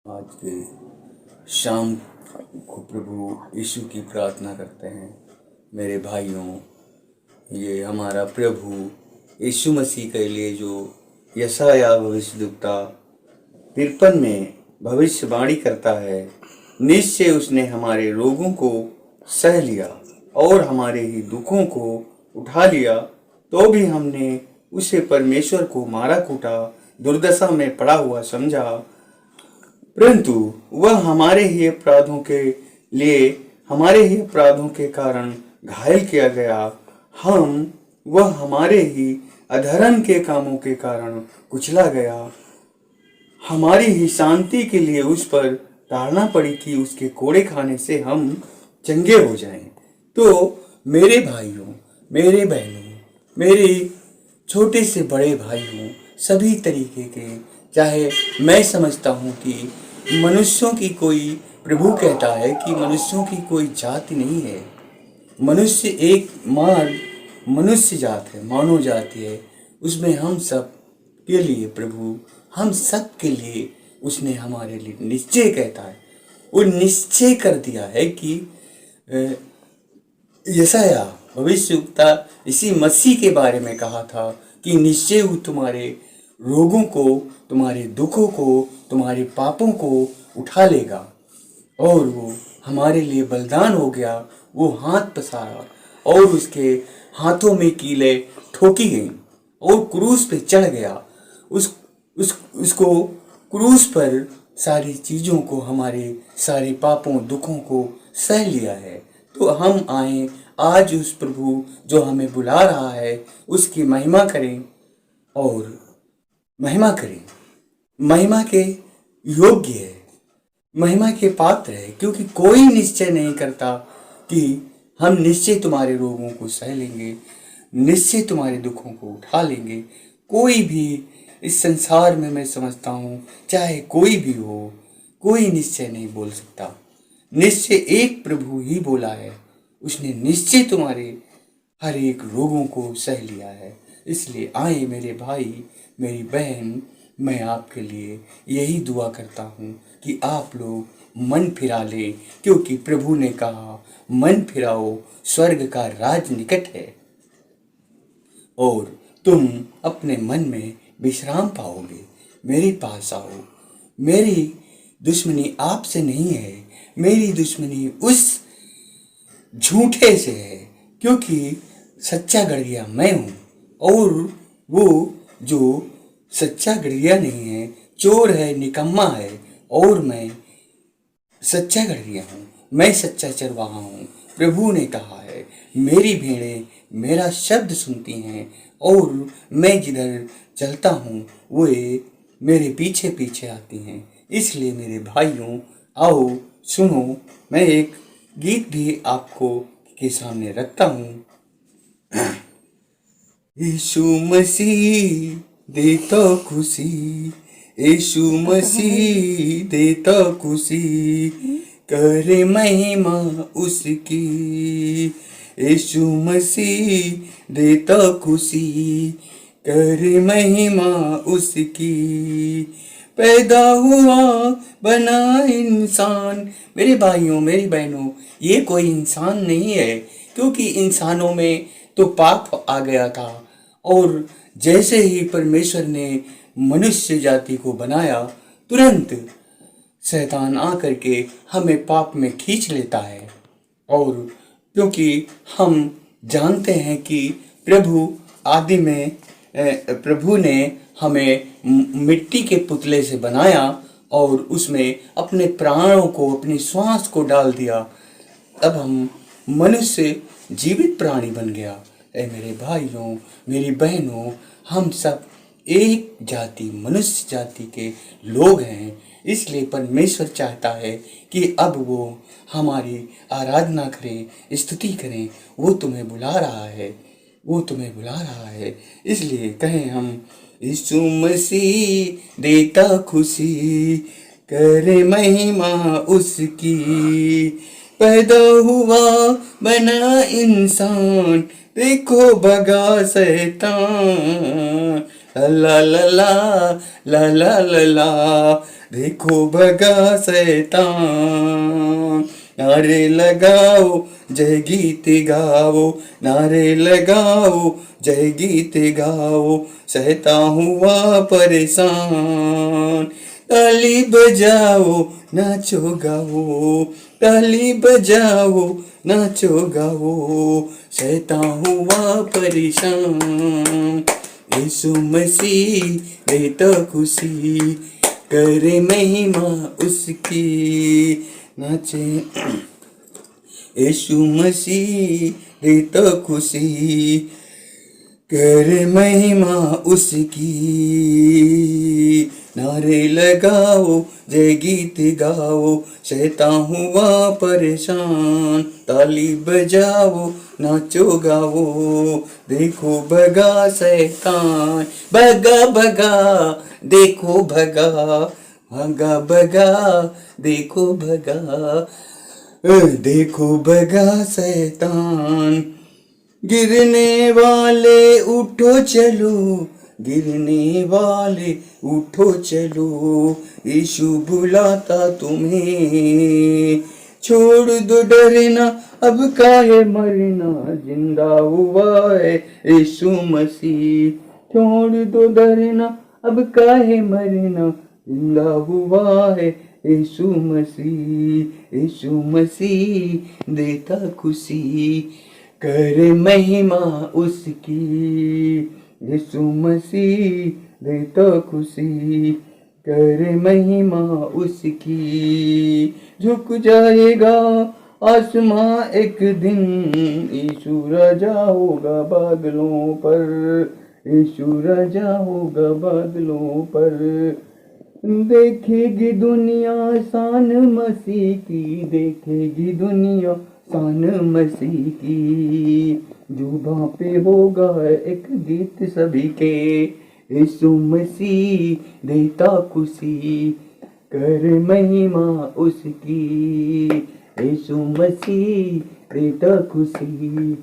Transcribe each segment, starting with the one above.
आज के शाम को प्रभु यीशु की प्रार्थना करते हैं। मेरे भाइयों, ये हमारा प्रभु यीशु मसीह के लिए जो यशायाह भविष्यद्वक्ता 53 में भविष्यवाणी करता है, निश्चय उसने हमारे रोगों को सह लिया और हमारे ही दुखों को उठा लिया, तो भी हमने उसे परमेश्वर को मारा कूटा, दुर्दशा में पड़ा हुआ समझा, परंतु वह हमारे ही अपराधों के कारण घायल किया गया। वह हमारे ही अधर्म के कामों के कारण कुचला गया। हमारी ही शांति के लिए उस पर टालना पड़ी कि उसके कोड़े खाने से हम चंगे हो जाएं। तो मेरे भाइयों, मेरे बहनों, मेरे छोटे से बड़े भाइयों, सभी तरीके के, चाहे मैं समझता हूँ कि मनुष्यों की कोई, प्रभु कहता है कि मनुष्यों की कोई जाति नहीं है। मनुष्य एक मनुष्य जात है, मानव जाति है। उसमें हम सब के लिए प्रभु, हम सब के लिए उसने हमारे लिए निश्चय कहता है। वो निश्चय कर दिया है कि यशायाह भविष्यवक्ता इसी मसीह के बारे में कहा था कि निश्चय वो तुम्हारे रोगों को, तुम्हारे दुखों को, तुम्हारे पापों को उठा लेगा। और वो हमारे लिए बलिदान हो गया। वो हाथ पसारा और उसके हाथों में कीले ठोकी गई और क्रूस पे चढ़ गया। उसको क्रूस पर सारी चीज़ों को, हमारे सारे पापों दुखों को सह लिया है। तो हम आए आज उस प्रभु जो हमें बुला रहा है, उसकी महिमा करें और महिमा करें। महिमा के योग्य है, महिमा के पात्र है, क्योंकि कोई निश्चय नहीं करता कि हम निश्चय तुम्हारे रोगों को सह लेंगे, निश्चय तुम्हारे दुखों को उठा लेंगे। कोई भी इस संसार में, मैं समझता हूँ, चाहे कोई भी हो, कोई निश्चय नहीं बोल सकता। निश्चय एक प्रभु ही बोला है। उसने निश्चय तुम्हारे हर एक रोगों को सह लिया है। इसलिए आए मेरे भाई, मेरी बहन, मैं आपके लिए यही दुआ करता हूँ कि आप लोग मन फिरा लें, क्योंकि प्रभु ने कहा, मन फिराओ, स्वर्ग का राज निकट है और तुम अपने मन में विश्राम पाओगे। मेरे पास आओ। मेरी दुश्मनी आपसे नहीं है, मेरी दुश्मनी उस झूठे से है, क्योंकि सच्चा गड़िया मैं हूँ और वो जो सच्चा गड़िया नहीं है, चोर है, निकम्मा है, और मैं सच्चा गड़िया हूँ, मैं सच्चा चरवाहा हूँ। प्रभु ने कहा है, मेरी भेड़ें मेरा शब्द सुनती हैं और मैं जिधर चलता हूँ वे मेरे पीछे पीछे आती हैं। इसलिए मेरे भाइयों, आओ सुनो, मैं एक गीत भी आपको के सामने रखता हूँ। यीशु मसीह देता खुशी, यीशु मसीह देता खुशी, करे महिमा उसकी। यीशु मसीह देता खुशी, करे महिमा उसकी। पैदा हुआ बना इंसान। मेरे भाइयों, मेरी बहनों, ये कोई इंसान नहीं है, क्योंकि इंसानों में तो पाप आ गया था। और जैसे ही परमेश्वर ने मनुष्य जाति को बनाया, तुरंत शैतान आकर के हमें पाप में खींच लेता है। और क्योंकि हम जानते हैं कि प्रभु ने हमें मिट्टी के पुतले से बनाया और उसमें अपने प्राणों को, अपनी श्वास को डाल दिया। अब हम मनुष्य जीवित प्राणी बन गया। मेरे भाइयों, मेरी बहनों, हम सब एक जाति, मनुष्य जाति के लोग हैं। इसलिए परमेश्वर चाहता है कि अब वो हमारी आराधना करें, स्तुति करें। वो तुम्हें बुला रहा है, वो तुम्हें बुला रहा है। इसलिए कहें हम, यीशु मसीह देता खुशी, करे महिमा उसकी। पैदा हुआ बना इंसान, देखो भगा शैतान, ला ला ला ला ला ला ला। देखो भगा शैतान, नारे लगाओ जय गीत गाओ, नारे लगाओ जय गीत गाओ, शैतान हुआ परेशान। ताली बजाओ नाचो गाओ, ताली बजाओ नाचो गाओ, शैतान हुआ परेशान। यीशु मसीह देता खुशी, करे महिमा उसकी, नाचे यीशु मसीह देता खुशी, करे महिमा उसकी। नारे लगाओ जय गीत गाओ, शैतान हुआ परेशान। ताली बजाओ नाचो गाओ, देखो भगा शैतान, भगा भगा देखो भगा, भगा भगा देखो भगा, देखो भगा शैतान। गिरने वाले उठो चलो, गिरने वाले उठो चलो, यीशु बुलाता तुम्हें। छोड़ दो डरना अब काहे मरना, जिंदा हुआ है यीशु मसीह। छोड़ दो डरना अब काहे मरना, जिंदा हुआ है यीशु मसीह। यीशु मसीह देता खुशी, करे महिमा उसकी। यीशु मसीह देता खुशी, करे महिमा उसकी। झुक जाएगा आसमां एक दिन, यीशु राजा होगा बादलों पर, यीशु राजा होगा बादलों पर। देखेगी दुनिया शान मसीह की, देखेगी दुनिया शान मसीह की। जुबां पे होगा एक गीत सभी के, यीशु मसीह देता खुशी, कर महिमा उसकी। यीशु मसीह देता खुशी,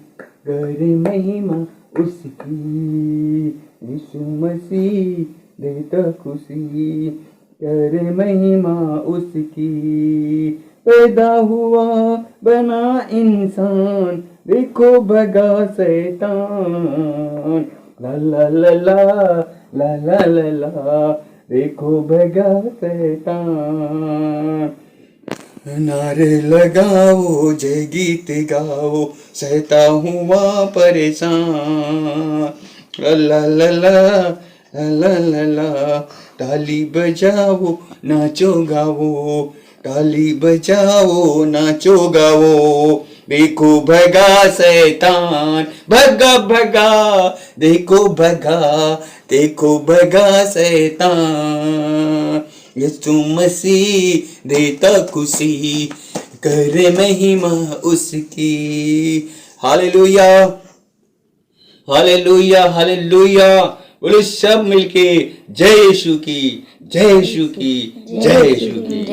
कर महिमा उसकी। यीशु मसीह देता खुशी, कर महिमा उसकी। पैदा हुआ बना इंसान, देखो भगा शैतान। ला ला ला ला ला ला ला ला, देखो भगा शैतान। नारे लगाओ जय गीत गाओ, शैतान हुआ परेशान। ला ला ला ला ला ला ला, ताली बजाओ नाचो गाओ, ताली बजाओ नाचो गाओ। देखो भगा शैतान, भगा भगा देखो भगा, देखो भगा शैतान। यीशु मसीह देता खुशी, करे महिमा उसकी। Hallelujah hallelujah hallelujah. बोले सब मिलके जय यीशु की, जय यीशु की, जय यीशु की।